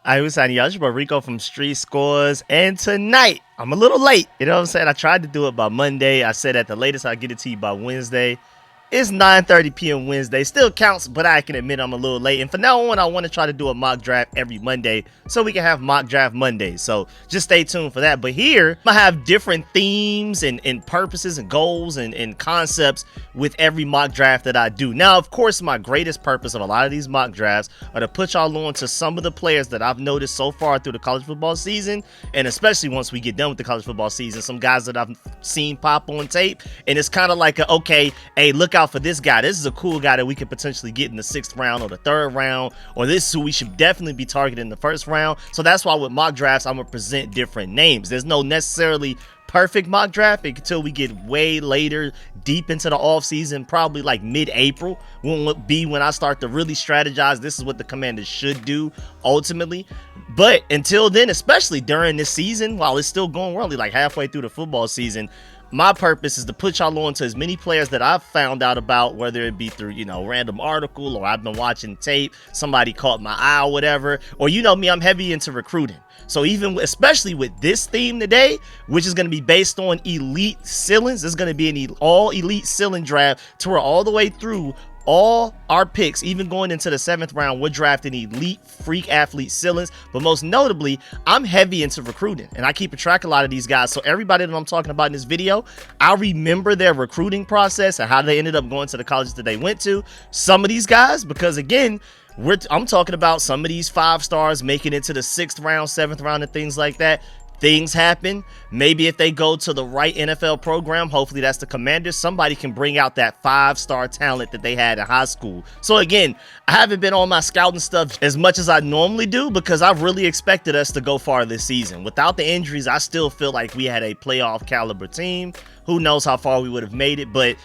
I was saying, y'all, it's your boy Rico from StreetScores, and tonight, I'm a little late, you know what I'm saying? I tried to do it by Monday. I said at the latest I'll get it to you by Wednesday. It's 9:30 p.m. Wednesday. Still counts, but I can admit I'm a little late. And from now on, I want to try to do a mock draft every Monday so we can have mock draft Mondays. So just stay tuned for that. But here, I have different themes and purposes and goals and concepts with every mock draft that I do. Now, of course, my greatest purpose of a lot of these mock drafts are to put y'all on to some of the players that I've noticed so far through the college football season. And especially once we get done with the college football season, some guys that I've seen pop on tape. And it's kind of like, okay, hey, look out for this guy. This is a cool guy that we could potentially get in the 6th round or the 3rd round, or this is who we should definitely be targeting in the 1st round. So that's why with mock drafts, I'm gonna present different names. There's no necessarily perfect mock draft until we get way later, deep into the off season, probably like mid-April will be when I start to really strategize. This is what the Commanders should do ultimately. But until then, especially during this season, while it's still going, we're only like halfway through the football season, my purpose is to put y'all on to as many players that I've found out about, whether it be through, random article, or I've been watching tape, somebody caught my eye or whatever, or me, I'm heavy into recruiting. So especially with this theme today, which is going to be based on elite ceilings, it's going to be an all elite ceiling draft to where all the way through all our picks, even going into the 7th round, we're drafting elite freak athlete ceilings. But most notably, I'm heavy into recruiting, and I keep a track of a lot of these guys. So everybody that I'm talking about in this video, I remember their recruiting process and how they ended up going to the colleges that they went to. Some of these guys, because again, I'm talking about some of these 5 stars making it to the 6th round, 7th round, and things like that. Things happen. Maybe if they go to the right NFL program, hopefully that's the Commanders, somebody can bring out that 5-star talent that they had in high school. So again, I haven't been on my scouting stuff as much as I normally do because I've really expected us to go far this season. Without the injuries, I still feel like we had a playoff caliber team. Who knows how far we would have made it, but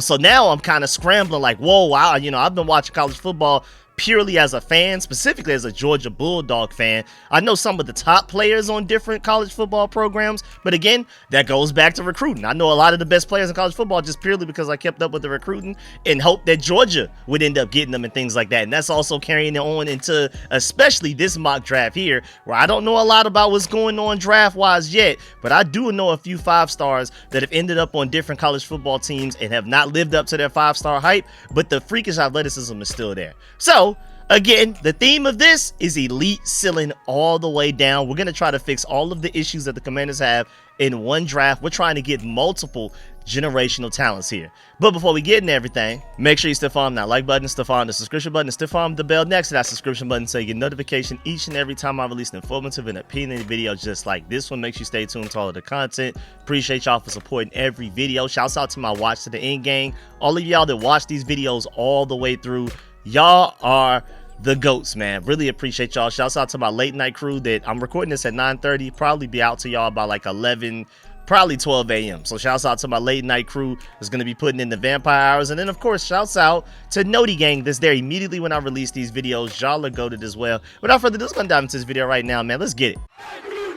so now I'm kind of scrambling like, whoa, wow, I've been watching college football purely as a fan, specifically as a Georgia Bulldog fan. I know some of the top players on different college football programs, but again, that goes back to recruiting. I know a lot of the best players in college football just purely because I kept up with the recruiting and hoped that Georgia would end up getting them and things like that. And that's also carrying it on into especially this mock draft here, where I don't know a lot about what's going on draft-wise yet, but I do know a few 5-stars that have ended up on different college football teams and have not lived up to their 5-star hype, but the freakish athleticism is still there. So again, the theme of this is elite ceiling all the way down. We're going to try to fix all of the issues that the Commanders have in one draft. We're trying to get multiple generational talents here. But before we get into everything, make sure you still follow that like button, still follow the subscription button, and still follow the bell next to that subscription button so you get notification each and every time I release an informative and opinionated video just like this one. Make sure you stay tuned to all of the content. Appreciate y'all for supporting every video. Shouts out to my watch to the end gang. All of y'all that watch these videos all the way through, y'all are the goats, man. Really appreciate y'all. Shouts out to my late night crew that I'm recording this at 9:30, probably be out to y'all by like 11, probably 12 a.m. So shouts out to my late night crew that's going to be putting in the vampire hours. And then of course, shouts out to Noti Gang that's there immediately when I release these videos. Y'all are goated as well. Without further ado, let's go dive into this video right now, man. Let's get it.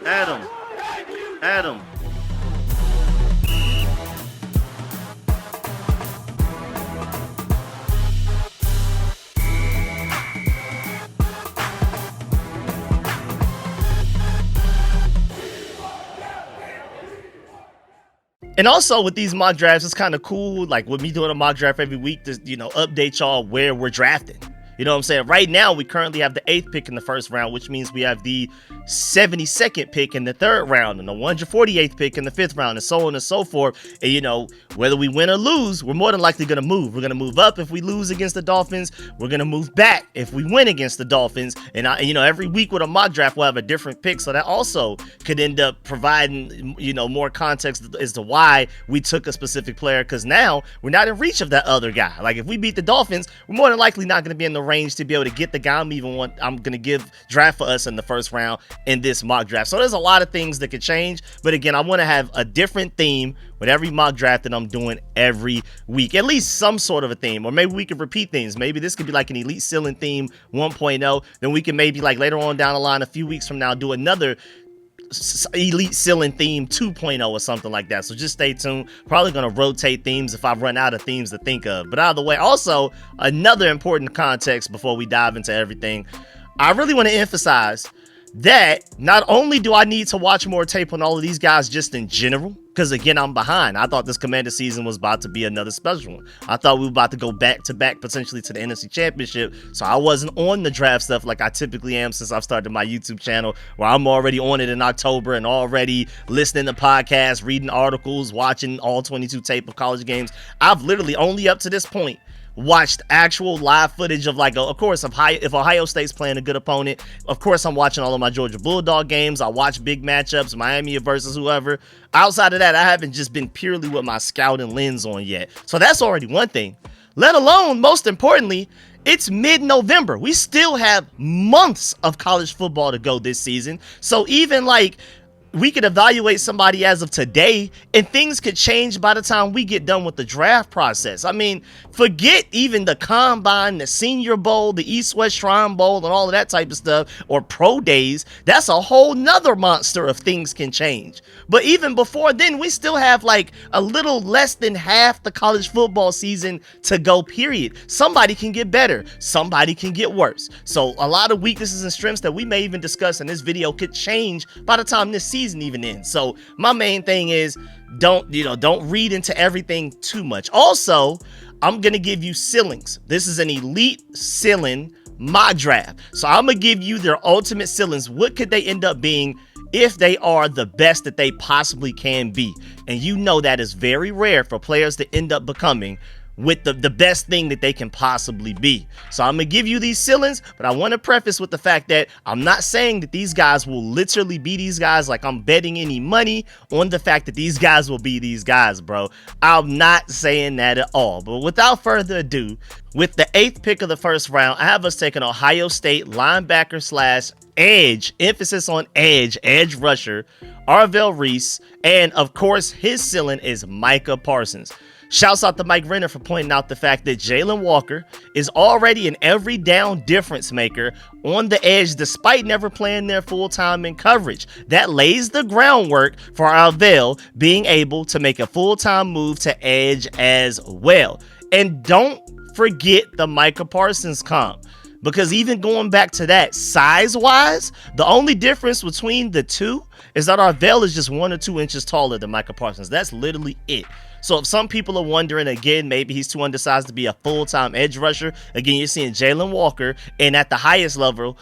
Adam. And also with these mock drafts, it's kind of cool, like with me doing a mock draft every week to, update y'all where we're drafting. You know what I'm saying? Right now, we currently have the 8th pick in the 1st round, which means we have the 72nd pick in the 3rd round and the 148th pick in the 5th round, and so on and so forth. And, whether we win or lose, we're more than likely going to move. We're going to move up if we lose against the Dolphins. We're going to move back if we win against the Dolphins. And, every week with a mock draft, we'll have a different pick. So that also could end up providing, more context as to why we took a specific player. Because now we're not in reach of that other guy. Like if we beat the Dolphins, we're more than likely not going to be in the range to be able to get the guy I'm going to give draft for us in the 1st round in this mock draft. So there's a lot of things that could change, but again, I want to have a different theme with every mock draft that I'm doing every week, at least some sort of a theme, or maybe we could repeat things. Maybe this could be like an elite ceiling theme 1.0. Then we can maybe like later on down the line, a few weeks from now, do another elite ceiling theme 2.0 or something like that. So just stay tuned. Probably going to rotate themes if I run out of themes to think of. But out of the way, also another important context before we dive into everything, I really want to emphasize that not only do I need to watch more tape on all of these guys just in general, because again, I'm behind. I thought this Commander season was about to be another special one. I thought we were about to go back to back potentially to the NFC Championship. So I wasn't on the draft stuff like I typically am since I've started my YouTube channel, where I'm already on it in October and already listening to podcasts, reading articles, watching all 22 tape of college games. I've literally only up to this point watched actual live footage of, like, of course, if Ohio State's playing a good opponent, of course I'm watching all of my Georgia Bulldog games. I watch big matchups, Miami versus whoever. Outside of that, I haven't just been purely with my scouting lens on yet. So that's already one thing. Let alone, most importantly, it's mid-November. We still have months of college football to go this season. So even like, we could evaluate somebody as of today, and things could change by the time we get done with the draft process. I mean, forget even the combine, the Senior Bowl, the East-West Shrine Bowl, and all of that type of stuff, or pro days. That's a whole nother monster of things can change. But even before then, we still have like a little less than half the college football season to go, period. Somebody can get better. Somebody can get worse. So a lot of weaknesses and strengths that we may even discuss in this video could change by the time this season even ends. So my main thing is, don't read into everything too much. Also, I'm gonna give you ceilings. This is an elite ceiling mock draft, so I'm gonna give you their ultimate ceilings. What could they end up being if they are the best that they possibly can be? And you know that is very rare for players to end up becoming with the best thing that they can possibly be. So I'm gonna give you these ceilings, but I want to preface with the fact that I'm not saying that these guys will literally be these guys. Like, I'm betting any money on the fact that these guys will be these guys, bro. I'm not saying that at all. But without further ado, with the 8th pick of the first round, I have us taking Ohio State linebacker slash edge, emphasis on edge rusher, Arvell Reese, and of course his ceiling is Micah Parsons. Shouts out to Mike Renner for pointing out the fact that Jalen Walker is already an every down difference maker on the edge despite never playing there full time in coverage. That lays the groundwork for Arvell being able to make a full time move to edge as well. And don't forget the Micah Parsons comp, because even going back to that, size-wise, the only difference between the two is that Arvell is just 1 or 2 inches taller than Micah Parsons. That's literally it. So if some people are wondering, again, maybe he's too undersized to be a full-time edge rusher, again, you're seeing Jalen Walker, and at the highest level,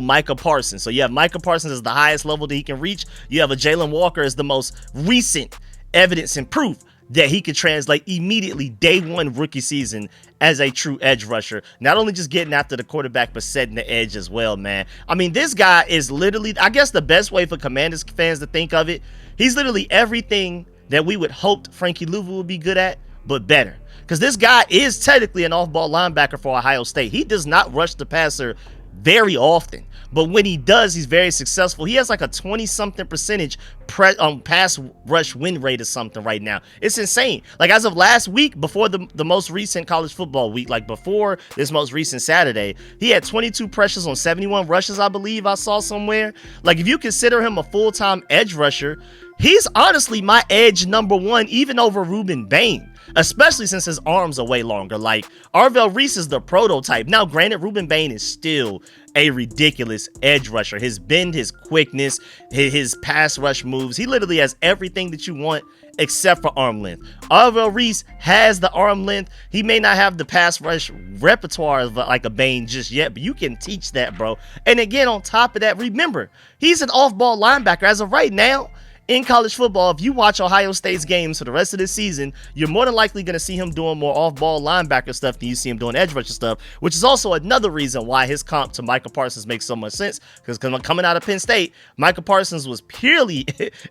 Micah Parsons. So you have Micah Parsons as the highest level that he can reach. You have a Jalen Walker as the most recent evidence and proof that he could translate immediately day one rookie season as a true edge rusher. Not only just getting after the quarterback, but setting the edge as well, man. I mean, this guy is literally, I guess the best way for Commanders fans to think of it, he's literally everything that we would hope Frankie Louvu would be good at, but better. Because this guy is technically an off-ball linebacker for Ohio State. He does not rush the passer very often, but when he does, he's very successful. He has like a 20-something percentage pass rush win rate or something right now. It's insane. Like, as of last week, before the most recent college football week, like before this most recent Saturday, he had 22 pressures on 71 rushes, I believe I saw somewhere. Like, if you consider him a full-time edge rusher, he's honestly my edge number one, even over Ruben Bain, especially since his arms are way longer. Like, Arvell Reese is the prototype. Now, granted, Ruben Bain is still a ridiculous edge rusher. His bend, his quickness, his pass rush moves, he literally has everything that you want except for arm length. Arvell Reese has the arm length. He may not have the pass rush repertoire of like a Bain just yet, but you can teach that, bro. And again, on top of that, remember, he's an off-ball linebacker. As of right now, in college football, if you watch Ohio State's games for the rest of this season, you're more than likely going to see him doing more off-ball linebacker stuff than you see him doing edge rusher stuff, which is also another reason why his comp to Micah Parsons makes so much sense, because coming out of Penn State, Micah Parsons was purely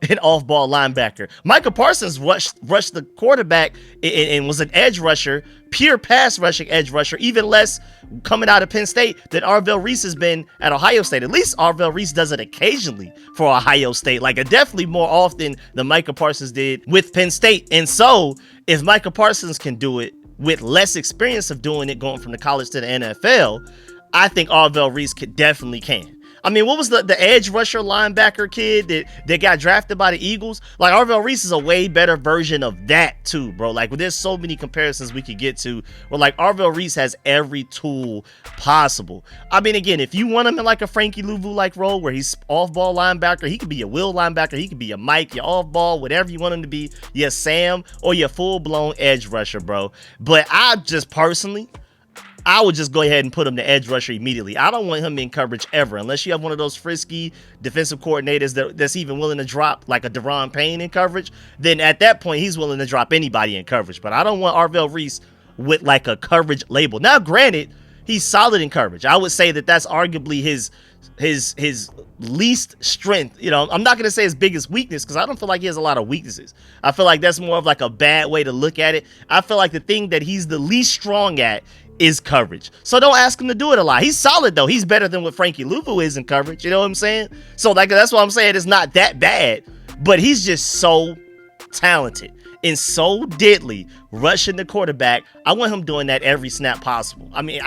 an off-ball linebacker. Micah Parsons rushed the quarterback and was an edge rusher, pure pass rushing edge rusher, even less coming out of Penn State than Arvell Reese has been at Ohio State. At least Arvell Reese does it occasionally for Ohio State, like definitely more often than Micah Parsons did with Penn State. And so if Micah Parsons can do it with less experience of doing it going from the college to the NFL, I think Arvell Reese definitely can. I mean, what was the edge rusher linebacker kid that got drafted by the Eagles? Like, Arvell Reese is a way better version of that too, bro. Like, there's so many comparisons we could get to where, like, Arvell Reese has every tool possible. I mean, again, if you want him in like a Frankie Louvu-like role where he's off-ball linebacker, he could be a will linebacker, he could be a Mike, your off-ball, whatever you want him to be, your Sam, or your full-blown edge rusher, bro. But I just personally, I would just go ahead and put him the edge rusher immediately. I don't want him in coverage ever, unless you have one of those frisky defensive coordinators that's even willing to drop like a Deron Payne in coverage. Then at that point, he's willing to drop anybody in coverage. But I don't want Arvell Reese with like a coverage label. Now, granted, he's solid in coverage. I would say that that's arguably his least strength. You know, I'm not going to say his biggest weakness because I don't feel like he has a lot of weaknesses. I feel like that's more of like a bad way to look at it. I feel like the thing that he's the least strong at is coverage. So don't ask him to do it a lot. He's solid though. He's better than what Frankie Louvu is in coverage. You know what I'm saying? So like, that's what I'm saying. It's not that bad, but he's just so talented and so deadly rushing the quarterback. I want him doing that every snap possible. I mean,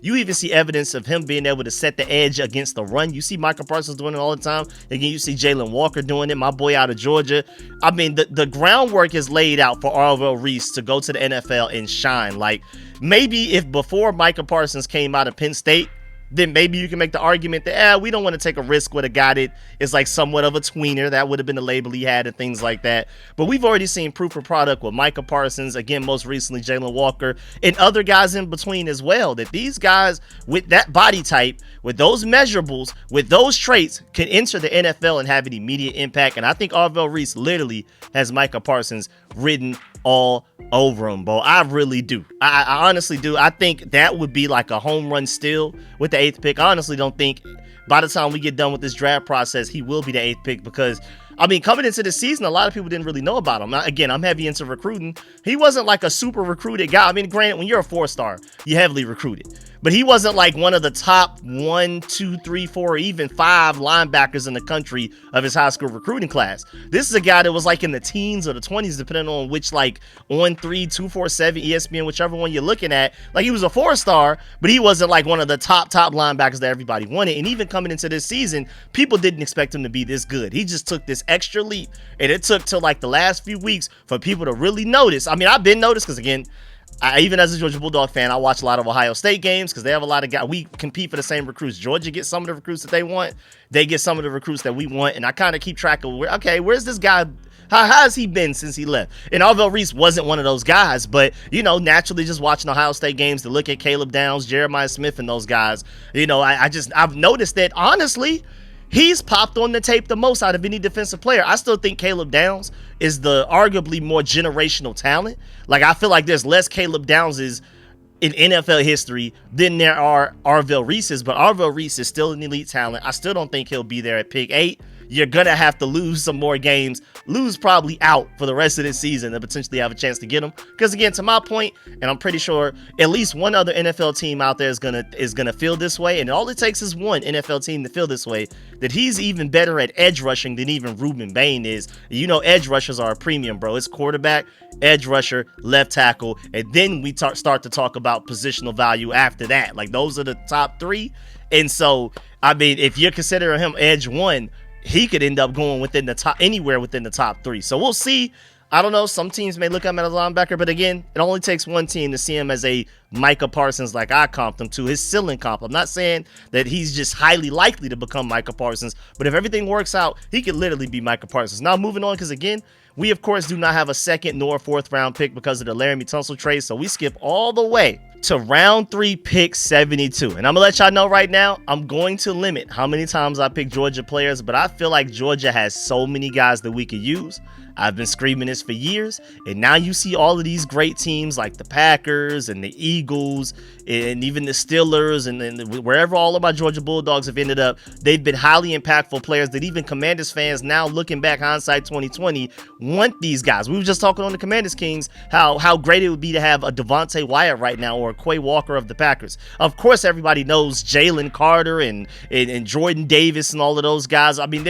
you even see evidence of him being able to set the edge against the run. You see Micah Parsons doing it all the time. Again, you see Jalen Walker doing it, my boy out of Georgia. I mean, the groundwork is laid out for Arvell Reese to go to the NFL and shine. Like, maybe if before Micah Parsons came out of Penn State, then maybe you can make the argument that, we don't want to take a risk with a guy that is like somewhat of a tweener. That would have been the label he had and things like that. But we've already seen proof of product with Micah Parsons, again, most recently Jalen Walker, and other guys in between as well, that these guys with that body type, with those measurables, with those traits, can enter the NFL and have an immediate impact. And I think Arvell Reese literally has Micah Parsons written all over him, bro. I really do. I honestly do. I think that would be like a home run steal with the 8th pick. I honestly don't think by the time we get done with this draft process, he will be the 8th pick because, I mean, coming into the season, a lot of people didn't really know about him. Now, again, I'm heavy into recruiting. He wasn't like a super recruited guy. I mean, granted, when you're a 4-star, you're heavily recruited. But he wasn't like one of the top 1, 2, 3, 4, or even 5 linebackers in the country of his high school recruiting class. This is a guy that was like in the teens or the 20s, depending on which, like, On 3, 247, ESPN, whichever one you're looking at. Like, he was a 4-star, but he wasn't like one of the top linebackers that everybody wanted. And even coming into this season, people didn't expect him to be this good. He just took this extra leap, and it took till like the last few weeks for people to really notice. I mean, I've been noticed because, again, even as a Georgia Bulldog fan, I watch a lot of Ohio State games because they have a lot of guys. We compete for the same recruits. Georgia gets some of the recruits that they want. They get some of the recruits that we want. And I kind of keep track of where's this guy? How has he been since he left? And Arvell Reese wasn't one of those guys, but, you know, naturally just watching Ohio State games to look at Caleb Downs, Jeremiah Smith, and those guys, you know, I've noticed that, honestly, he's popped on the tape the most out of any defensive player. I still think Caleb Downs is the arguably more generational talent. Like, I feel like there's less Caleb Downses in NFL history than there are Arvell Reeses, but Arvell Reese is still an elite talent. I still don't think he'll be there at pick 8. You're going to have to lose some more games, lose probably out for the rest of this season to potentially have a chance to get him. Because, again, to my point, and I'm pretty sure at least one other NFL team out there is gonna feel this way, and all it takes is one NFL team to feel this way, that he's even better at edge rushing than even Ruben Bain is. You know, edge rushers are a premium, bro. It's quarterback, edge rusher, left tackle, and then we start to talk about positional value after that. Like, those are the top 3. And so, I mean, if you're considering him edge 1, he could end up going within the top, anywhere within the top 3. So we'll see. I don't know. Some teams may look at him as a linebacker, but again, it only takes one team to see him as a Micah Parsons like I comped him to, his ceiling comp. I'm not saying that he's just highly likely to become Micah Parsons, but if everything works out, he could literally be Micah Parsons. Now, moving on, because again, we, of course, do not have a 2nd nor a 4th round pick because of the Laramie Tunsil trade, so we skip all the way to round 3, pick 72. And I'm gonna let y'all know right now, I'm going to limit how many times I pick Georgia players, but I feel like Georgia has so many guys that we could use. I've been screaming this for years, and now you see all of these great teams like the Packers and the Eagles and even the Steelers and wherever all of my Georgia Bulldogs have ended up. They've been highly impactful players that even Commanders fans, now looking back, hindsight 2020, want these guys. We were just talking on the Commanders Kings how great it would be to have a Devontae Wyatt right now or a Quay Walker of the Packers. Of course, everybody knows Jalen Carter and Jordan Davis and all of those guys. I mean,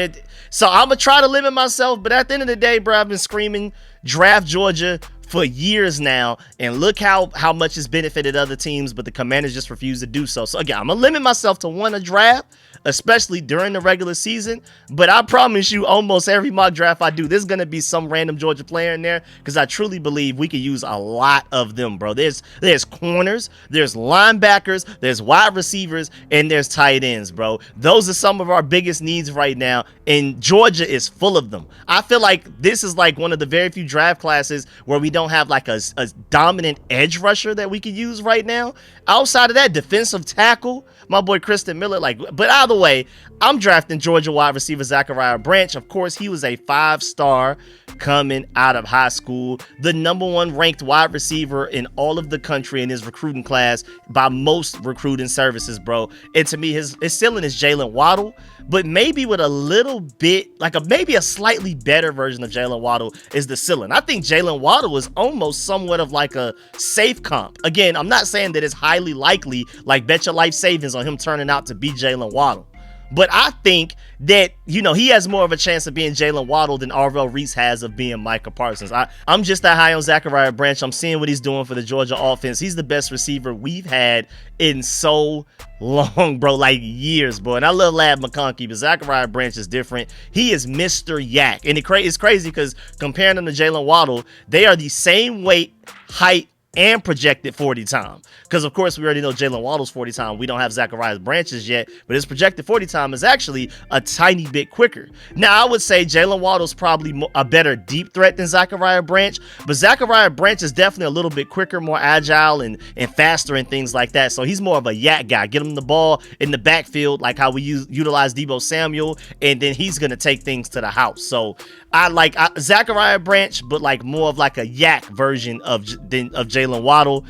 so I'm going to try to limit myself, but at the end of the day, bro, I've been screaming draft Georgia for years now, and look how much it's benefited other teams, but the Commanders just refuse to do so. So again, I'm gonna limit myself to one a draft, especially during the regular season, but I promise you, almost every mock draft I do, there's gonna be some random Georgia player in there, because I truly believe we could use a lot of them, bro. There's corners, there's linebackers, there's wide receivers, and there's tight ends, bro. Those are some of our biggest needs right now, and Georgia is full of them. I feel like this is like one of the very few draft classes where we don't have like a dominant edge rusher that we could use right now. Outside of that, defensive tackle, my boy Kristen Miller, but either way, I'm drafting Georgia wide receiver Zachariah Branch. Of course, he was a 5-star coming out of high school, the #1 ranked wide receiver in all of the country in his recruiting class by most recruiting services, bro. And to me, his ceiling is Jalen Waddle, but maybe with a little bit, maybe a slightly better version of Jalen Waddle is the ceiling. I think Jalen Waddle is almost somewhat of like a safe comp. Again, I'm not saying that it's highly likely, like bet your life savings on him turning out to be Jalen Waddle. But I think that, he has more of a chance of being Jalen Waddle than Arvell Reese has of being Micah Parsons. I'm just that high on Zachariah Branch. I'm seeing what he's doing for the Georgia offense. He's the best receiver we've had in so long, bro, like years, bro. And I love Lad McConkey, but Zachariah Branch is different. He is Mr. Yak. And it's crazy because comparing him to Jalen Waddle, they are the same weight, height, and projected 40 time. Because, of course, we already know Jalen Waddle's 40 time. We don't have Zachariah Branch's yet, but his projected 40 time is actually a tiny bit quicker. Now, I would say Jalen Waddle's probably a better deep threat than Zachariah Branch, but Zachariah Branch is definitely a little bit quicker, more agile, and faster and things like that. So he's more of a yak guy. Get him the ball in the backfield, like how we utilize Deebo Samuel, and then he's going to take things to the house. So I like Zachariah Branch, but like more of like a yak version of Jalen Waddle.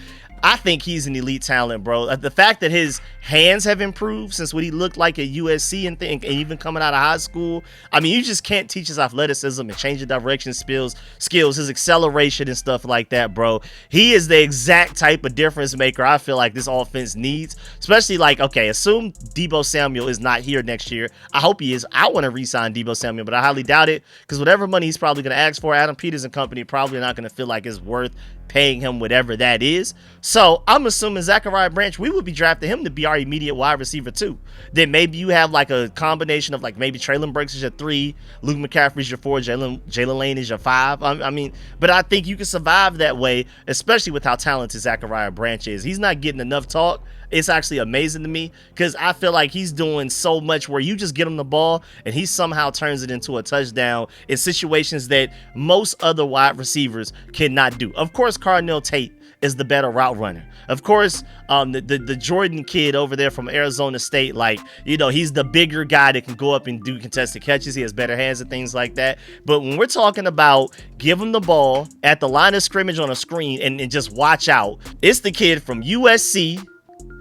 I think he's an elite talent, bro. The fact that his hands have improved since what he looked like at USC and even coming out of high school. I mean, you just can't teach his athleticism and change the direction skills, his acceleration and stuff like that, bro. He is the exact type of difference maker I feel like this offense needs, especially assume Deebo Samuel is not here next year. I hope he is. I want to re-sign Deebo Samuel, but I highly doubt it because whatever money he's probably going to ask for, Adam Peters and company probably not going to feel like it's worth paying him whatever that is. So I'm assuming Zachariah Branch, we would be drafting him to be our immediate wide receiver too. Then maybe you have like a combination of like maybe Traylon Burks is your 3, Luke McCaffrey's your 4, Jalen Lane is your 5. But I think you can survive that way, especially with how talented Zachariah Branch is. He's not getting enough talk. It's actually amazing to me because I feel like he's doing so much where you just get him the ball and he somehow turns it into a touchdown in situations that most other wide receivers cannot do. Of course, Cardinal Tate is the better route runner. Of course, the Jordan kid over there from Arizona State, he's the bigger guy that can go up and do contested catches. He has better hands and things like that. But when we're talking about give him the ball at the line of scrimmage on a screen and just watch out, it's the kid from USC,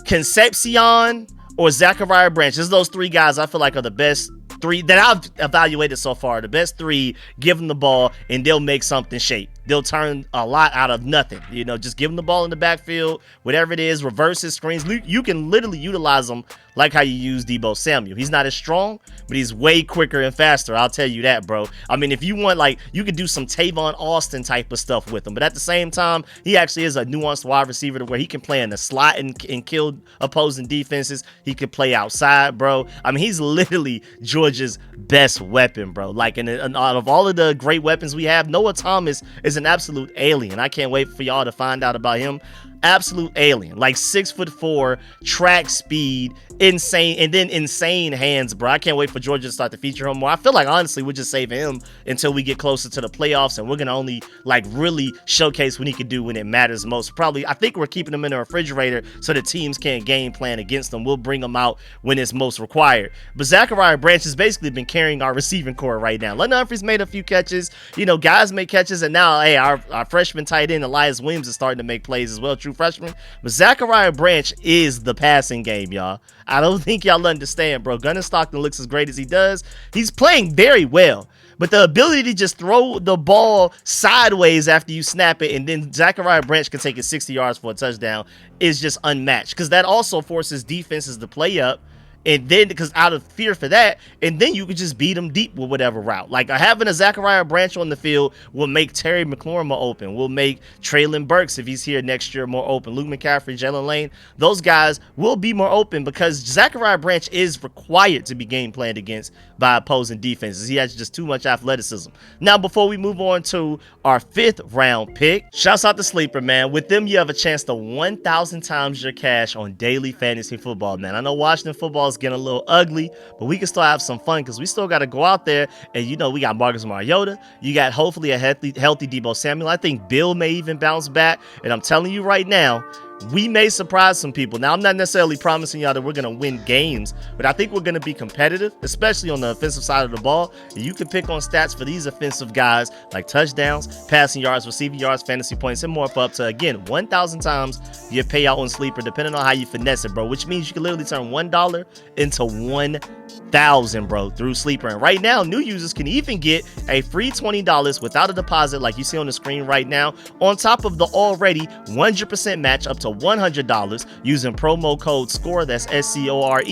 Concepcion, or Zachariah Branch. It's those 3 guys I feel like are the best 3 that I've evaluated so far. The best 3, give them the ball and they'll make something shape. They'll turn a lot out of nothing. Just give them the ball in the backfield, whatever it is, reverse his screens. You can literally utilize them like how you use Deebo Samuel. He's not as strong, but he's way quicker and faster. I'll tell you that, bro. I mean, if you want, you could do some Tavon Austin type of stuff with him. But at the same time, he actually is a nuanced wide receiver to where he can play in the slot and kill opposing defenses. He can play outside, bro. I mean, he's literally Georgia's best weapon, bro. And out of all of the great weapons we have, Noah Thomas is an absolute alien. I can't wait for y'all to find out about him. Absolute alien, 6'4", track speed, insane, and then insane hands, bro. I can't wait for Georgia to start to feature him more. I feel like honestly we're just saving him until we get closer to the playoffs, and we're gonna only really showcase what he can do when it matters most. I think we're keeping him in the refrigerator so the teams can't game plan against him. We'll bring him out when it's most required. But Zachariah Branch has basically been carrying our receiving core right now. London Humphries made a few catches, guys make catches, and now our freshman tight end Elias Williams is starting to make plays as well. True freshman. But Zachariah Branch is the passing game, y'all. I don't think y'all understand, bro. Gunnar Stockton looks as great as he does. He's playing very well. But the ability to just throw the ball sideways after you snap it and then Zachariah Branch can take it 60 yards for a touchdown is just unmatched. Because that also forces defenses to play up And then, because out of fear for that, and then you could just beat them deep with whatever route. Like having a Zachariah Branch on the field will make Terry McLaurin more open. Will make Traylon Burks, if he's here next year, more open. Luke McCaffrey, Jalen Lane, those guys will be more open because Zachariah Branch is required to be game planned against by opposing defenses. He has just too much athleticism. Now, before we move on to our 5th round pick, shouts out to Sleeper, man. With them, you have a chance to 1,000 times your cash on daily fantasy football, man. I know Washington football is getting a little ugly, but we can still have some fun because we still got to go out there and, you know, we got Marcus Mariota. You got hopefully a healthy Deebo Samuel. I think Bill may even bounce back, and I'm telling you right now, we may surprise some people. Now, I'm not necessarily promising y'all that we're going to win games, but I think we're going to be competitive, especially on the offensive side of the ball. And you can pick on stats for these offensive guys like touchdowns, passing yards, receiving yards, fantasy points, and more up to, again, 1,000 times your payout on Sleeper, depending on how you finesse it, bro, which means you can literally turn $1 into 1,000, bro, through Sleeper. And right now, new users can even get a free $20 without a deposit like you see on the screen right now, on top of the already 100% match up to $100 using promo code SCORE, that's SCORE,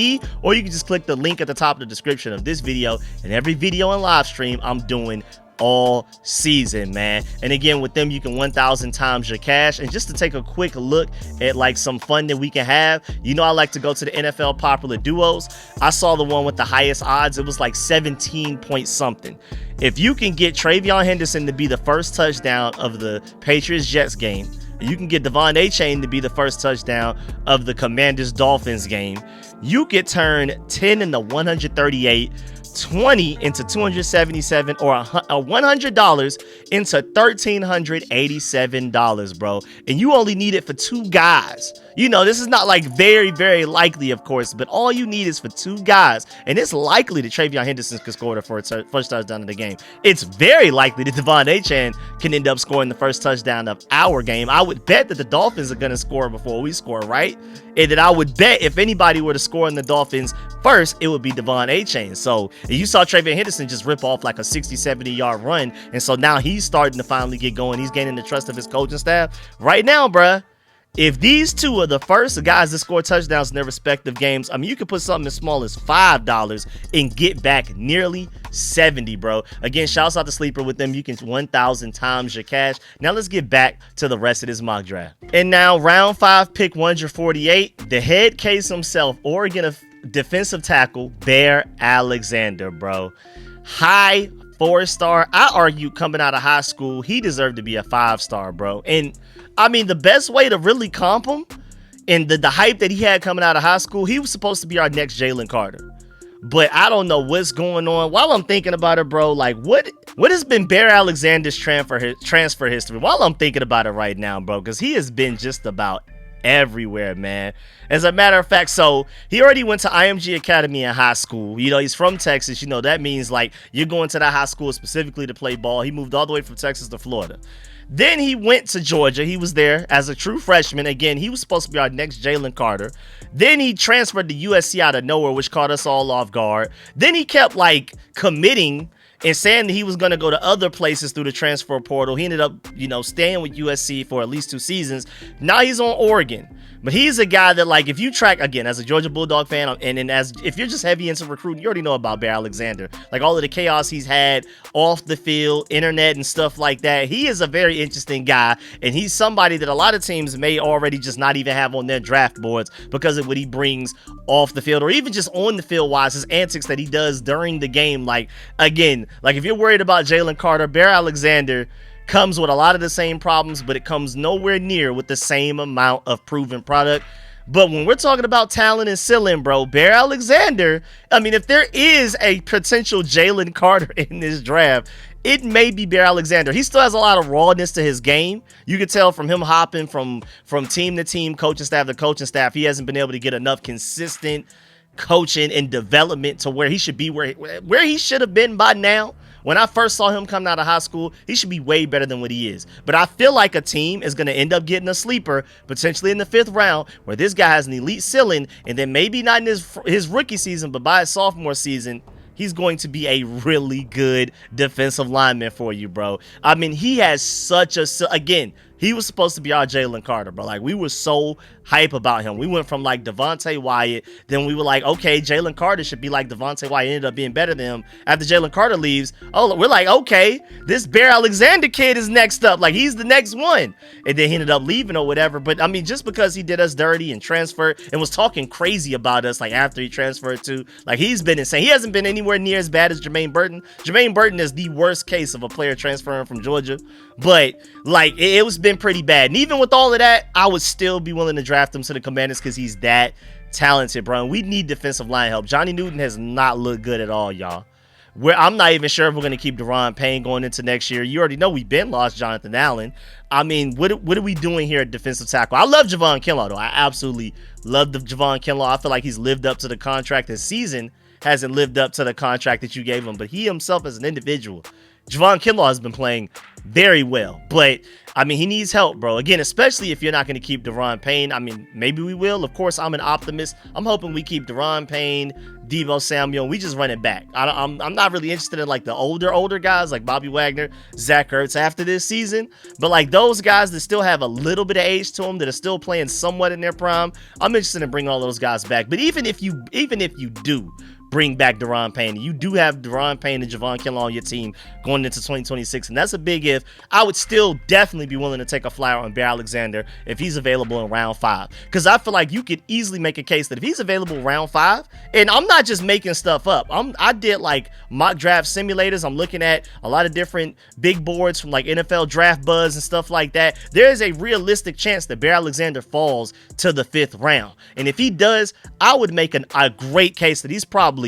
or you can just click the link at the top of the description of this video. And every video and live stream I'm doing all season, man. And again, with them, you can 1,000 times your cash. And just to take a quick look at like some fun that we can have, you know, I like to go to the NFL popular duos. I saw the one with the highest odds. It was like 17 point something. If you can get Travion Henderson to be the first touchdown of the Patriots-Jets game, you can get Devon A-Chain to be the first touchdown of the Commanders-Dolphins game, you could turn 10 into 138, 20 into 277, or $100 into $1,387, bro. And you only need it for 2 guys. You know, this is not like very, very likely, of course, but all you need is for 2 guys. And it's likely that Travion Henderson could score the first touchdown of the game. It's very likely that Devon A-Chan can end up scoring the first touchdown of our game. I would bet that the Dolphins are going to score before we score, right? And that I would bet if anybody were to score in the Dolphins first, it would be Devon A-Chain. So you saw Travion Henderson just rip off like a 60, 70-yard run. And so now he's starting to finally get going. He's gaining the trust of his coaching staff. Right now, bruh, if these 2 are the first guys that score touchdowns in their respective games, I mean, you can put something as small as $5 and get back nearly 70, bro. Again, shouts out to Sleeper. With them, you can 1,000 times your cash. Now let's get back to the rest of this mock draft. And now round 5, pick 148, the head case himself, Oregon defensive tackle Bear Alexander, bro. High 4-star. I argue coming out of high school, he deserved to be a 5-star, bro. And I mean, the best way to really comp him and the hype that he had coming out of high school, he was supposed to be our next Jalen Carter. But I don't know what's going on. While I'm thinking about it, bro, like what has been Bear Alexander's transfer history? While I'm thinking about it right now, bro, because he has been just about everywhere, man. As a matter of fact, so he already went to IMG Academy in high school. You know, he's from Texas. You know, that means like you're going to that high school specifically to play ball. He moved all the way from Texas to Florida. Then he went to Georgia. He was there as a true freshman. Again, he was supposed to be our next Jalen Carter. Then he transferred to USC out of nowhere, which caught us all off guard. Then he kept like committing and saying that he was going to go to other places through the transfer portal. He ended up, you know, staying with USC for at least 2 seasons. Now he's on Oregon. But he's a guy that, like, if you track, again, as a Georgia Bulldog fan, and as if you're just heavy into recruiting, you already know about Bear Alexander. Like, all of the chaos he's had off the field, internet, and stuff like that. He is a very interesting guy, and he's somebody that a lot of teams may already just not even have on their draft boards because of what he brings off the field, or even just on the field wise, his antics that he does during the game. Like, again, like if you're worried about Jalen Carter, Bear Alexander comes with a lot of the same problems, but it comes nowhere near with the same amount of proven product. But when we're talking about talent and ceiling, bro, Bear Alexander, I mean, if there is a potential Jalen Carter in this draft, it may be Bear Alexander. He still has a lot of rawness to his game. You can tell from him hopping from team to team, coaching staff to coaching staff, he hasn't been able to get enough consistent coaching and development to where he should be, where he should have been by now. When I first saw him coming out of high school, he should be way better than what he is. But I feel like a team is going to end up getting a sleeper, potentially in the 5th round, where this guy has an elite ceiling, and then maybe not in his rookie season, but by his sophomore season, he's going to be a really good defensive lineman for you, bro. I mean, he has such a, again, He was supposed to be our Jalen Carter, bro. Like, we were so hype about him. We went from like Devontae Wyatt, then we were like, okay, Jalen Carter should be like Devontae Wyatt. Ended up being better than him after Jalen Carter leaves. Oh, we're like, okay, this Bear Alexander kid is next up. Like, he's the next one. And then he ended up leaving or whatever. But I mean, just because he did us dirty and transferred and was talking crazy about us, like after he transferred to, like, he's been insane. He hasn't been anywhere near as bad as Jermaine Burton. Jermaine Burton is the worst case of a player transferring from Georgia. But like, it was been pretty bad. And even with all of that, I would still be willing to draft him to the Commanders because he's that talented, bro. And we need defensive line help. Johnny Newton has not looked good at all, y'all. I'm not even sure if we're going to keep Daron Payne going into next year. You already know we've been lost Jonathan Allen. I mean, what are we doing here at defensive tackle? I love Javon Kinlaw, though. I absolutely love the Javon Kinlaw. I feel like he's lived up to the contract. This season hasn't lived up to the contract that you gave him, but he himself as an individual, Javon Kinlaw has been playing very well. But I mean, he needs help, bro. Again, especially if you're not going to keep Daron Payne. I mean, maybe we will. Of course, I'm an optimist. I'm hoping we keep Daron Payne, Deebo Samuel, and we just run it back. I'm not really interested in like the older guys like Bobby Wagner, Zach Ertz after this season. But like those guys that still have a little bit of age to them, that are still playing somewhat in their prime, I'm interested in bringing all those guys back. But even if you do bring back Daron Payne, you do have Daron Payne and Javon Kinlaw on your team going into 2026, and that's a big if. I would still definitely be willing to take a flyer on Bear Alexander if he's available in round 5, because I feel like you could easily make a case that if he's available round 5, and I'm not just making stuff up, I did like mock draft simulators. I'm looking at a lot of different big boards from like NFL Draft Buzz and stuff like that. There is a realistic chance that Bear Alexander falls to the 5th round, and if he does, I would make a great case that he's probably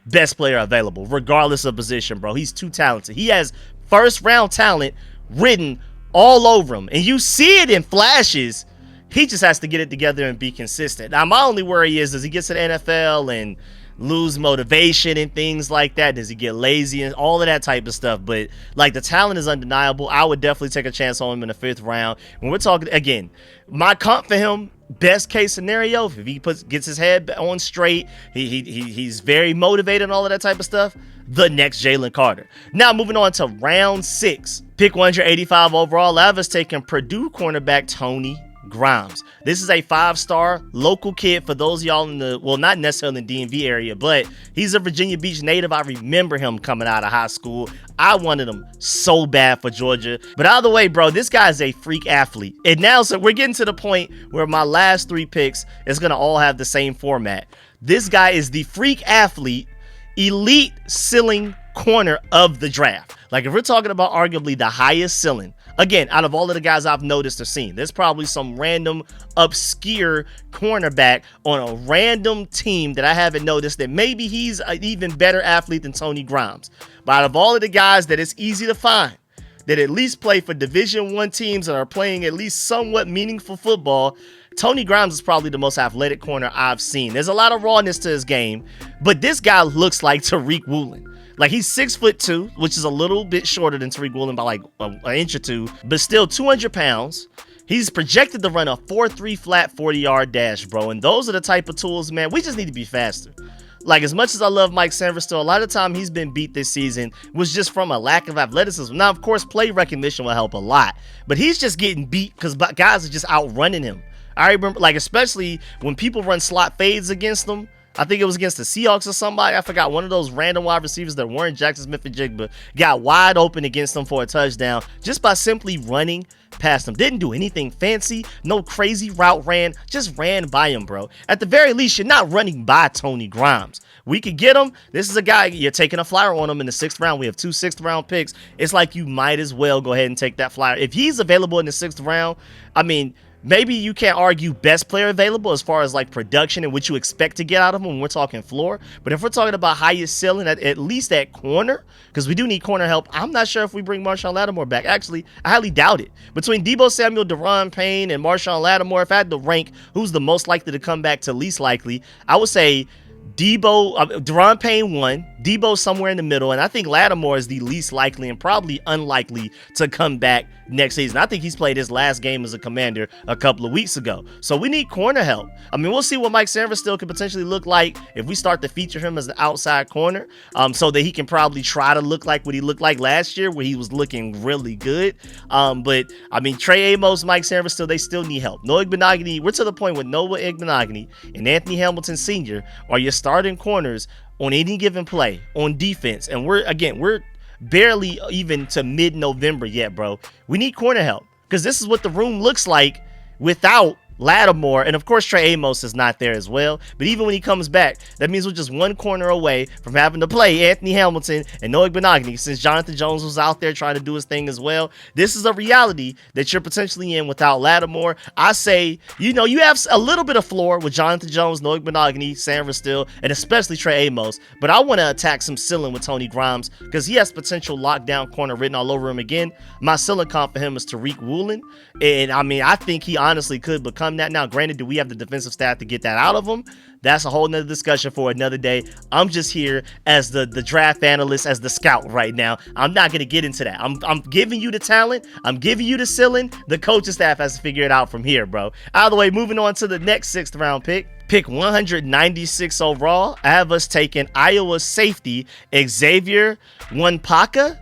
best player available, regardless of position, bro. He's too talented. He has first round talent written all over him, and you see it in flashes. He just has to get it together and be consistent. Now, my only worry is, does he get to the NFL and lose motivation and things like that? Does he get lazy and all of that type of stuff? But like, the talent is undeniable. I would definitely take a chance on him in the 5th round. When we're talking, again, my comp for him, best case scenario, if he gets his head on straight, he's very motivated and all of that type of stuff, the next Jalen Carter. Now moving on to round 6, pick 185 overall, I was taking Purdue cornerback Tony Grimes. This is a 5-star local kid for those of y'all in the, well, not necessarily in the DMV area, but he's a Virginia Beach native. I remember him coming out of high school. I wanted him so bad for Georgia. But either way, bro, this guy is a freak athlete. And now, so we're getting to the point where my last 3 picks is going to all have the same format. This guy is the freak athlete, elite ceiling corner of the draft. Like, if we're talking about arguably the highest ceiling, again, out of all of the guys I've noticed or seen, there's probably some random obscure cornerback on a random team that I haven't noticed that maybe he's an even better athlete than Tony Grimes. But out of all of the guys that it's easy to find, that at least play for Division I teams and are playing at least somewhat meaningful football, Tony Grimes is probably the most athletic corner I've seen. There's a lot of rawness to his game, but this guy looks like Tariq Woolen. Like, he's 6'2", which is a little bit shorter than Tariq Woolen by like an inch or two, but still 200 pounds. He's projected to run a 4.3 flat 40-yard dash, bro. And those are the type of tools, man, we just need to be faster. Like, as much as I love Mike Sanverstill, a lot of time he's been beat this season was just from a lack of athleticism. Now, of course, play recognition will help a lot, but he's just getting beat because guys are just outrunning him. I remember, like, especially when people run slot fades against them. I think it was against the Seahawks or somebody. I forgot, one of those random wide receivers that weren't Jackson Smith-Njigba got wide open against them for a touchdown just by simply running past them. Didn't do anything fancy, no crazy route ran, just ran by him, bro. At the very least, you're not running by Tony Grimes. We could get him. This is a guy, you're taking a flyer on him in the 6th round. We have 2 6th-round picks. It's like you might as well go ahead and take that flyer. If he's available in the 6th round, I mean, maybe you can't argue best player available as far as like production and what you expect to get out of him when we're talking floor. But if we're talking about highest ceiling, at least at corner, because we do need corner help, I'm not sure if we bring Marshawn Lattimore back. Actually, I highly doubt it. Between Deebo Samuel, Daron Payne, and Marshawn Lattimore, if I had to rank who's the most likely to come back to least likely, I would say Daron Payne 1, Debo's somewhere in the middle, and I think Lattimore is the least likely and probably unlikely to come back next season. I think he's played his last game as a Commander a couple of weeks ago. So we need corner help. I mean, we'll see what Mike Sainristil could potentially look like if we start to feature him as the outside corner, so that he can probably try to look like what he looked like last year, where he was looking really good. But I mean, Trey Amos, Mike Sainristil, they still need help. Noah Igbenogany, we're to the point with Noah Igbenogany and Anthony Hamilton Sr. are your starting corners on any given play on defense, and we're barely even to mid-November yet, bro. We need corner help, because this is what the room looks like without Lattimore, and of course Trey Amos is not there as well. But even when he comes back, that means we're just one corner away from having to play Anthony Hamilton and Noah Igbenogany, since Jonathan Jones was out there trying to do his thing as well. This is a reality that you're potentially in without Lattimore. I say, you have a little bit of floor with Jonathan Jones, Noah Igbenogany, Sainristil, and especially Trey Amos. But I want to attack some ceiling with Tony Grimes, because he has potential lockdown corner written all over him again. My ceiling comp for him is Tariq Woolen, and I mean, I think he honestly could become that. Now, granted, do we have the defensive staff to get that out of him? That's a whole nother discussion for another day. I'm just here as the draft analyst, as the scout right now. I'm not going to get into that. I'm giving you the talent. I'm giving you the ceiling. The coaching staff has to figure it out from here, bro. Out of the way, moving on to the next 6th round pick. Pick 196 overall. I have us taking Iowa safety Xavier Nwankpa.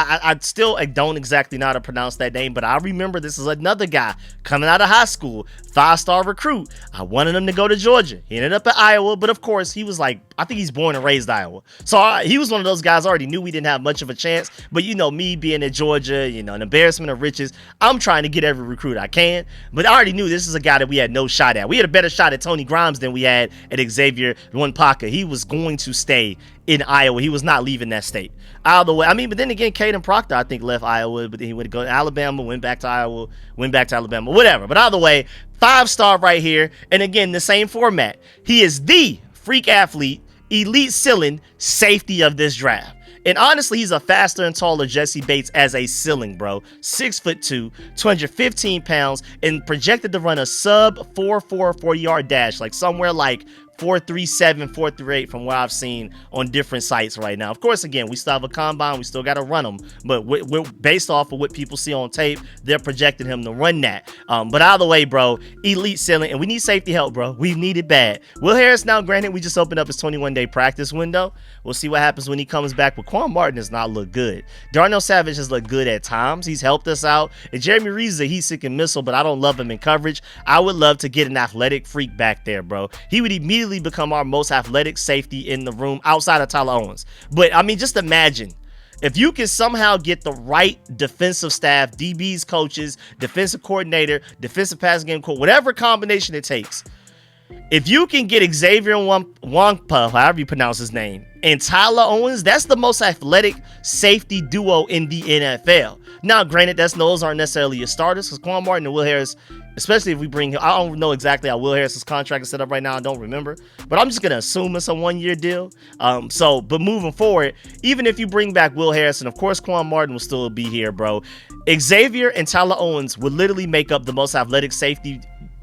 I still don't exactly know how to pronounce that name, but I remember this is another guy coming out of high school, 5-star recruit. I wanted him to go to Georgia. He ended up at Iowa, but of course he was like, I think he's born and raised Iowa. So he was one of those guys I already knew we didn't have much of a chance, but me being at Georgia, an embarrassment of riches, I'm trying to get every recruit I can, but I already knew this is a guy that we had no shot at. We had a better shot at Tony Grimes than we had at Xavier Nwankpa. He was going to stay in Iowa. He was not leaving that state. Out of the way. I mean, but then again, Caden Proctor, I think, left Iowa, but then he went to go to Alabama, went back to Iowa, went back to Alabama, whatever. But out of the way, 5-star right here. And again, the same format. He is the freak athlete, elite ceiling safety of this draft. And honestly, he's a faster and taller Jesse Bates as a ceiling, bro. 6'2", 215 pounds, and projected to run a sub 4.4 4-yard dash, like somewhere like 4.37, 4.38 from what I've seen on different sites right now. Of course, again, we still have a combine. We still got to run them. But we're based off of what people see on tape, they're projecting him to run that. But out of the way, bro, elite ceiling. And we need safety help, bro. We need it bad. Will Harris, now, granted, we just opened up his 21-day practice window. We'll see what happens when he comes back. But Quan Martin does not look good. Darnell Savage has looked good at times. He's helped us out. And Jeremy Reeves is a heat-seeking missile, but I don't love him in coverage. I would love to get an athletic freak back there, bro. He would immediately become our most athletic safety in the room outside of Tyler Owens. But I mean, just imagine if you can somehow get the right defensive staff, DBs, coaches, defensive coordinator, defensive pass game coach, whatever combination it takes. If you can get Xavier Nwankpa, however you pronounce his name, and Tyler Owens, that's the most athletic safety duo in the NFL. Now, granted, those aren't necessarily your starters, because Quan Martin and Will Harris, especially if we bring him, I don't know exactly how Will Harris's contract is set up right now. I don't remember, but I'm just going to assume it's a 1-year deal. But moving forward, even if you bring back Will Harris, and of course Quan Martin will still be here, bro, Xavier and Tyler Owens would literally make up the most athletic safety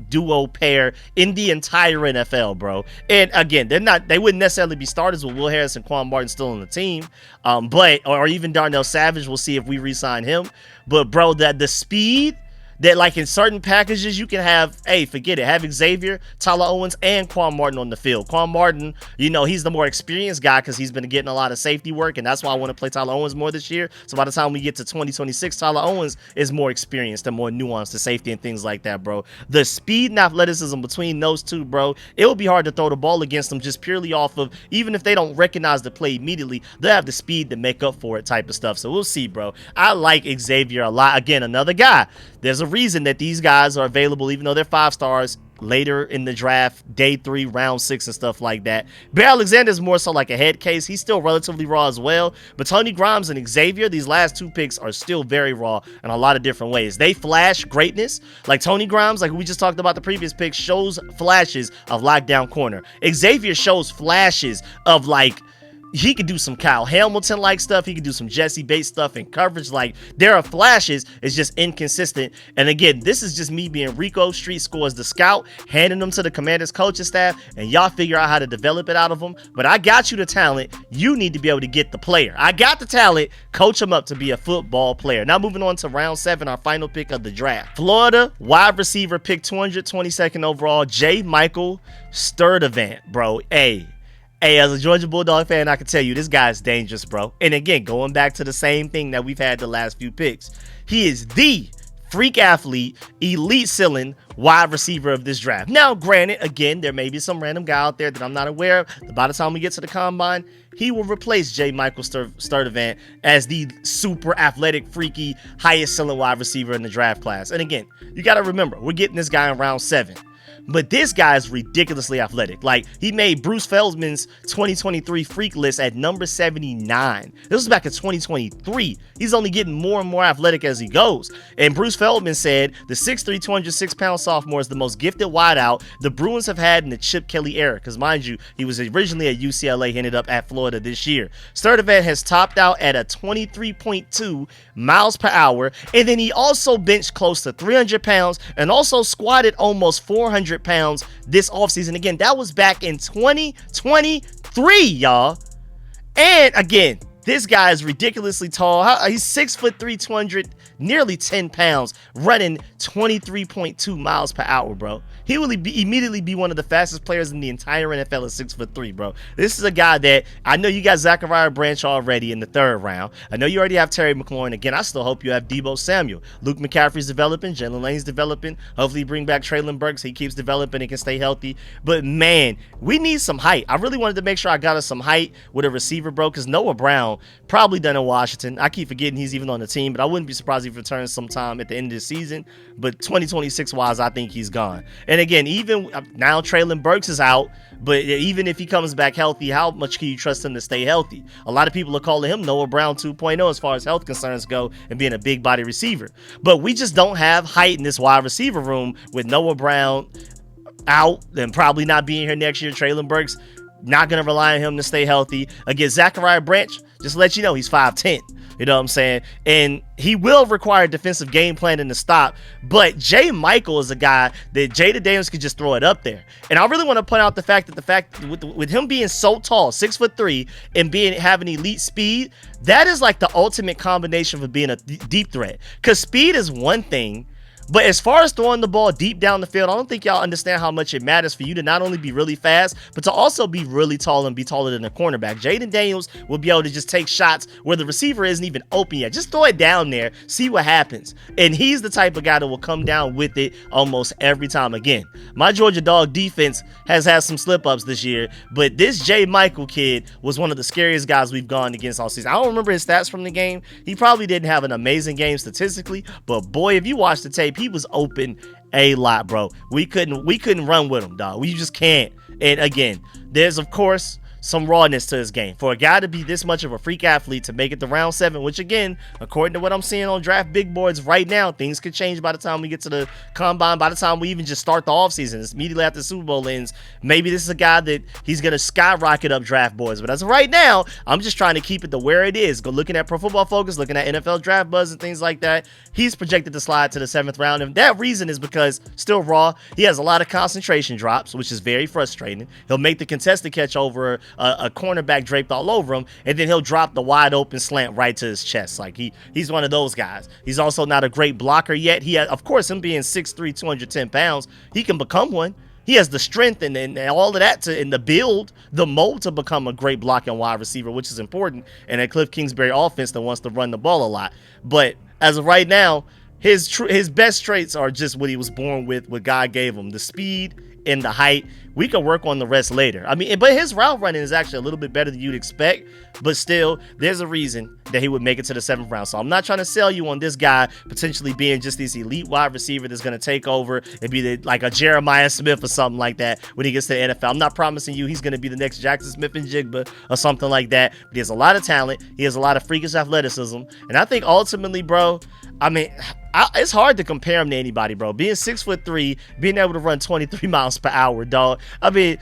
duo pair in the entire NFL, bro. And again, they wouldn't necessarily be starters with Will Harris and Quan Martin still on the team, or even Darnell Savage. We'll see if we re-sign him. But bro, that the speed that, like, in certain packages you can have, hey, forget it, have Xavier, Tyler Owens, and Quan Martin on the field. Quan Martin, he's the more experienced guy because he's been getting a lot of safety work, and that's why I want to play Tyler Owens more this year. So by the time we get to 2026, Tyler Owens is more experienced and more nuanced to safety and things like that, bro. The speed and athleticism between those two, bro, it will be hard to throw the ball against them just purely off of, even if they don't recognize the play immediately, they'll have the speed to make up for it type of stuff. So we'll see, bro. I like Xavier a lot. Again, another guy. There's a reason that these guys are available, even though they're 5-stars, later in the draft, day 3, round 6, and stuff like that. Bear Alexander is more so like a head case. He's still relatively raw as well. But Tony Grimes and Xavier, these last 2 picks are still very raw in a lot of different ways. They flash greatness. Like Tony Grimes, like we just talked about the previous pick, shows flashes of lockdown corner. Xavier shows flashes of, like, he could do some Kyle Hamilton-like stuff. He could do some Jesse Bates stuff in coverage. Like, there are flashes. It's just inconsistent. And again, this is just me being Rico, StreetScores, the scout, handing them to the Commanders coaching staff, and y'all figure out how to develop it out of them. But I got you the talent. You need to be able to get the player. I got the talent. Coach him up to be a football player. Now moving on to round 7, our final pick of the draft. Florida wide receiver pick 222nd overall, J. Michael Sturdivant, bro. Hey, as a Georgia Bulldog fan, I can tell you this guy's dangerous, bro. And again, going back to the same thing that we've had the last few picks, he is the freak athlete, elite ceiling wide receiver of this draft. Now, granted, again, there may be some random guy out there that I'm not aware of. By the time we get to the combine, he will replace J. Michael Sturdivant as the super athletic, freaky, highest ceiling wide receiver in the draft class. And again, you got to remember, we're getting this guy in round 7. But this guy is ridiculously athletic. Like, he made Bruce Feldman's 2023 freak list at number 79. This was back in 2023. He's only getting more and more athletic as he goes. And Bruce Feldman said the 6'3", 206-pound sophomore is the most gifted wideout the Bruins have had in the Chip Kelly era. Because mind you, he was originally at UCLA, ended up at Florida this year. Sturdivant has topped out at a 23.2 miles per hour. And then he also benched close to 300 pounds and also squatted almost 400 pounds this offseason. Again, that was back in 2023, y'all. And again, this guy is ridiculously tall. He's 6'3", 200, nearly 10 pounds, running 23.2 miles per hour, bro. He will immediately be one of the fastest players in the entire NFL at 6'3", bro. This is a guy that I know you got Zachariah Branch already in the 3rd round. I know you already have Terry McLaurin. Again, I still hope you have Deebo Samuel. Luke McCaffrey's developing. Jalen Lane's developing. Hopefully bring back Traylon Burks. He keeps developing and can stay healthy. But man, we need some height. I really wanted to make sure I got us some height with a receiver, bro, because Noah Brown probably done in Washington. I keep forgetting he's even on the team, but I wouldn't be surprised if he returns sometime at the end of the season. But 2026 wise, I think he's gone. And again, even now Traylon Burks is out, but even if he comes back healthy, how much can you trust him to stay healthy? A lot of people are calling him Noah Brown 2.0 as far as health concerns go and being a big body receiver. But we just don't have height in this wide receiver room with Noah Brown out and probably not being here next year. Traylon Burks, not going to rely on him to stay healthy. Again, Zachariah Branch, just to let you know, he's 5'10". You know what I'm saying? And he will require defensive game planning to stop. But J. Michael is a guy that Jada Daniels could just throw it up there. And I really want to point out the fact that with him being so tall, 6'3", and having elite speed, that is like the ultimate combination for being a deep threat. Because speed is one thing, but as far as throwing the ball deep down the field, I don't think y'all understand how much it matters for you to not only be really fast, but to also be really tall and be taller than a cornerback. Jaden Daniels will be able to just take shots where the receiver isn't even open yet. Just throw it down there, see what happens. And he's the type of guy that will come down with it almost every time. Again, my Georgia Dog defense has had some slip-ups this year, but this J. Michael kid was one of the scariest guys we've gone against all season. I don't remember his stats from the game. He probably didn't have an amazing game statistically, but boy, if you watch the tape, he was open a lot, bro. We couldn't run with him, dog. We just can't. And again, there's of course some rawness to his game. For a guy to be this much of a freak athlete to make it to round 7, which again, according to what I'm seeing on draft big boards right now, things could change by the time we get to the combine, by the time we even just start the offseason. It's immediately after the Super Bowl ends. Maybe this is a guy that he's going to skyrocket up draft boards. But as of right now, I'm just trying to keep it to where it is. Go looking at Pro Football Focus, looking at NFL Draft Buzz and things like that. He's projected to slide to the 7th round. And that reason is because, still raw, he has a lot of concentration drops, which is very frustrating. He'll make the contested catch over a cornerback draped all over him, and then he'll drop the wide open slant right to his chest. Like he's one of those guys. He's also not a great blocker yet. He has, of course, him being 6'3", 210 pounds, he can become one. He has the strength and all of that in the build, the mold to become a great blocking wide receiver, which is important in a Cliff Kingsbury offense that wants to run the ball a lot. But as of right now, his best traits are just what he was born with, what God gave him, the speed and the height. We can work on the rest later. I mean, but his route running is actually a little bit better than you'd expect, but still, there's a reason that he would make it to the 7th round. So I'm not trying to sell you on this guy potentially being just this elite wide receiver that's going to take over and be like a Jeremiah Smith or something like that when he gets to the NFL. I'm not promising you he's going to be the next Jackson Smith and Jigba or something like that, but he has a lot of talent. He has a lot of freakish athleticism. And I think ultimately, bro, I mean, it's hard to compare him to anybody, bro. Being 6'3", being able to run 23 miles per hour, dog. I mean,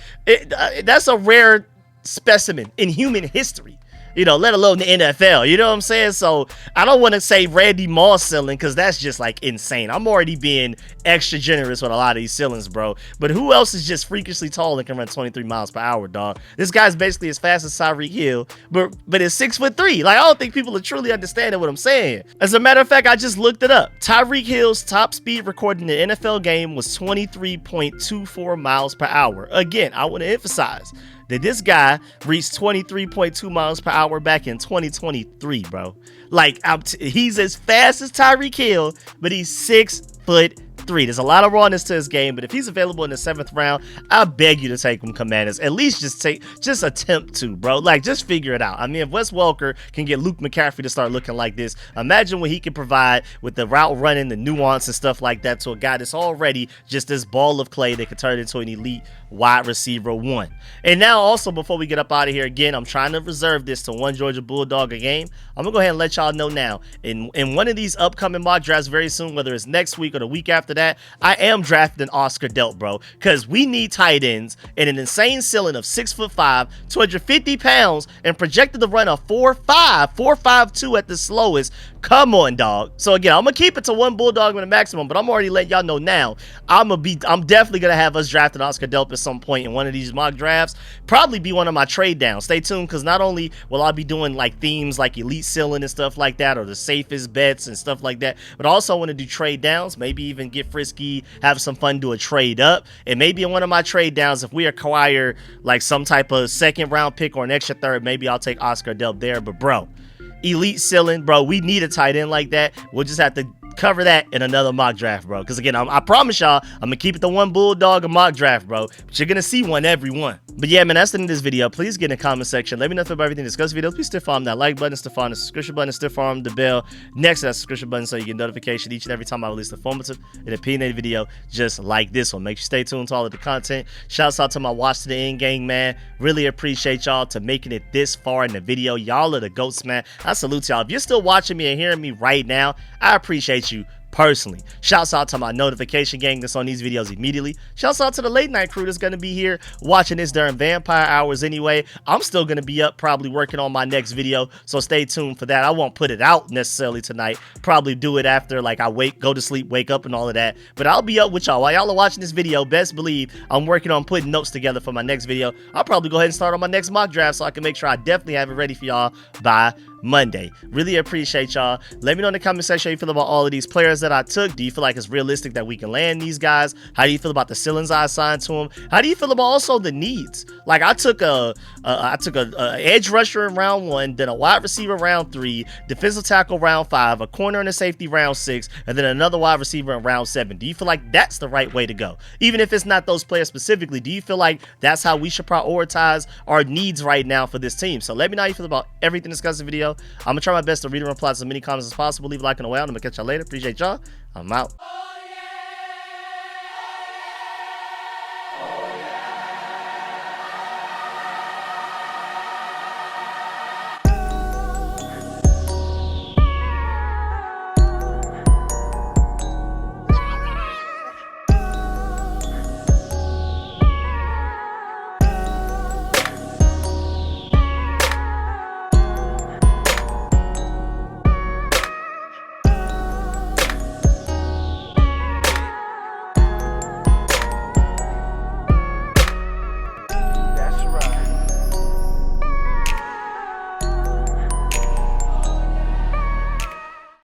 that's a rare specimen in human history. You know, let alone the NFL. You know what I'm saying? So I don't want to say Randy Moss ceiling because that's just like insane. I'm already being extra generous with a lot of these ceilings, bro. But who else is just freakishly tall and can run 23 miles per hour, dog? This guy's basically as fast as Tyreek Hill, but is 6'3". Like, I don't think people are truly understanding what I'm saying. As a matter of fact, I just looked it up. Tyreek Hill's top speed recorded in the NFL game was 23.24 miles per hour. Again, I want to emphasize that this guy reached 23.2 miles per hour back in 2023, bro. Like, he's as fast as Tyreek Hill, but he's 6'3". There's a lot of rawness to his game, but if he's available in the 7th round, I beg you to take him, Commanders. At least just attempt to, bro. Like, just figure it out. I mean, if Wes Welker can get Luke McCaffrey to start looking like this, imagine what he can provide with the route running, the nuance and stuff like that to a guy that's already just this ball of clay that can turn into an elite wide receiver 1. And now also, before we get up out of here, again, I'm trying to reserve this to one Georgia Bulldog a game. I'm gonna go ahead and let y'all know now, in one of these upcoming mock drafts very soon, whether it's next week or the week after that, I am drafting Oscar Delp, bro, because we need tight ends in an insane ceiling of 6'5", 250 pounds, and projected to run a 4.5'2" at the slowest. Come on, dog. So again, I'm gonna keep it to one Bulldog with a maximum, but I'm already letting y'all know now, I'm definitely gonna have us drafting Oscar Delp at some point in one of these mock drafts. Probably be one of my trade downs. Stay tuned, because not only will I be doing like themes like elite ceiling and stuff like that, or the safest bets and stuff like that, but also want to do trade downs, maybe even get frisky, have some fun, do a trade up. And maybe in one of my trade downs, if we acquire like some type of 2nd round pick or an extra 3rd, maybe I'll take Oscar Delp there. But bro, elite ceiling, bro, we need a tight end like that. We'll just have to cover that in another mock draft, bro, because again, I promise y'all, I'm gonna keep it to one Bulldog a mock draft, bro, but you're gonna see one every one. But yeah, man, that's the end of this video. Please get in the comment section, let me know about everything discussed video. Please stiff arm that like button, stiff arm the subscription button, stiff arm the bell next to that subscription button so you get notification each and every time I release a informative and opinionated video just like this one. Make sure you stay tuned to all of the content. Shouts out to my watch to the end gang, man. Really appreciate y'all to making it this far in the video. Y'all are the goats, man. I salute y'all. If you're still watching me and hearing me right now, I appreciate you personally. Shouts out to my notification gang that's on these videos immediately. Shouts out to the late night crew that's going to be here watching this during vampire hours anyway. I'm still going to be up probably working on my next video, so stay tuned for that. I won't put it out necessarily tonight. Probably do it after like I go to sleep, wake up and all of that. But I'll be up with y'all. While y'all are watching this video, best believe I'm working on putting notes together for my next video. I'll probably go ahead and start on my next mock draft so I can make sure I definitely have it ready for y'all by Monday. Really appreciate y'all. Let me know in the comment section how you feel about all of these players that I took. Do you feel like it's realistic that we can land these guys? How do you feel about the ceilings I assigned to them? How do you feel about also the needs? Like I took a edge rusher in round 1, then a wide receiver round 3, defensive tackle round 5, a corner and a safety round 6, and then another wide receiver in round 7. Do you feel like that's the right way to go? Even if it's not those players specifically, do you feel like that's how we should prioritize our needs right now for this team? So let me know how you feel about everything discussed in the video. I'm gonna try my best to read and reply to as many comments as possible. Leave a like on the way out. I'm gonna catch y'all later. Appreciate y'all. I'm out.